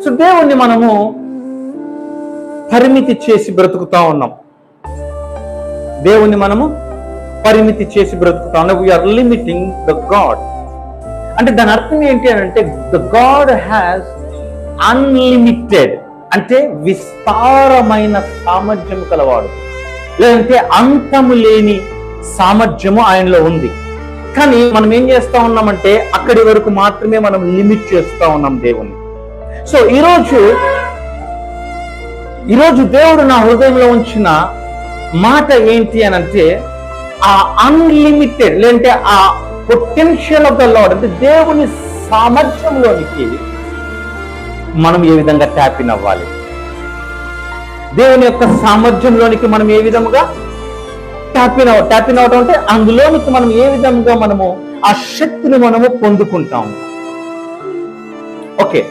So దేవుణ్ణి మనము పరిమితి చేసి బ్రతుకుతా ఉన్నాం. దేవుణ్ణి మనము పరిమితి చేసి బ్రతుకుతా ఉన్నాం. We're limiting the God. అంటే దాని అర్థం ఏంటి అని అంటే, ద గాడ్ హ్యాస్ అన్లిమిటెడ్, అంటే విస్తారమైన సామర్థ్యం కలవాడు, లేదంటే అంతము లేని సామర్థ్యము ఆయనలో ఉంది. కానీ మనం ఏం చేస్తా ఉన్నామంటే అక్కడి వరకు మాత్రమే మనం లిమిట్ చేస్తా ఉన్నాం దేవుణ్ణి. సో ఈరోజు దేవుడు నా హృదయంలో ఉంచిన మాట ఏంటి అని అంటే, ఆ అన్లిమిటెడ్ లేదంటే ఆ పొటెన్షియల్ ఆఫ్ ద లార్డ్, అంటే దేవుని సామర్థ్యంలోనికి మనం ఏ విధంగా ట్యాప్ ఇన్ అవ్వాలి, దేవుని యొక్క సామర్థ్యంలోనికి మనం ఏ విధముగా ట్యాప్ ఇన్ అవటం అంటే అందులోనికి మనం ఏ విధంగా మనము ఆ శక్తిని మనము పొందుకుంటాము. ఓకే.